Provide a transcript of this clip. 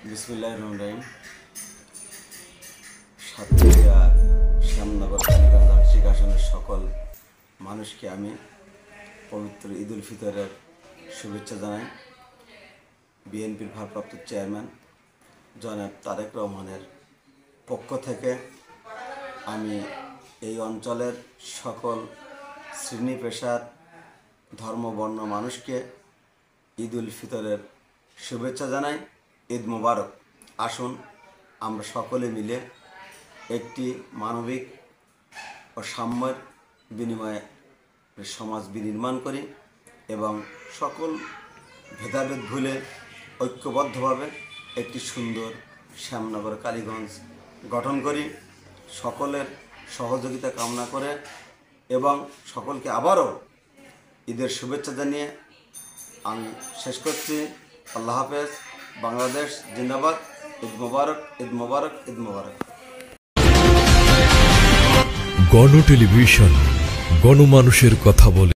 বিসমিল্লাহির রহমানির রহিম। সাতক্ষীরা শ্যামনগর কালীগঞ্জ আংশিক আসনের সকল মানুষকে আমি পবিত্র ঈদ উল ফিতরের শুভেচ্ছা জানাই। বিএনপির ভারপ্রাপ্ত চেয়ারম্যান জনাব তারেক রহমানের পক্ষ থেকে আমি এই অঞ্চলের সকল শ্রেণী পেশার ধর্ম বর্ণ মানুষকে ঈদ উল ফিতরের শুভেচ্ছা জানাই। ঈদ মোবারক। আসুন আমরা সকলে মিলে একটি মানবিক ও সাম্যের বিনিময়ে সমাজ বিনির্মাণ করি এবং সকল ভেদাভেদ ভুলে ঐক্যবদ্ধভাবে একটি সুন্দর শ্যামনগর কালীগঞ্জ গঠন করি। সকলের সহযোগিতা কামনা করে এবং সকলকে আবারও ঈদের শুভেচ্ছা জানিয়ে আমি শেষ করছি। আল্লাহ হাফেজ। বাংলাদেশ জিন্দাবাদ। ঈদ মোবারক, ঈদ মোবারক, ঈদ মোবারক। গণ টেলিভিশন, গণমানুষের কথা বলে।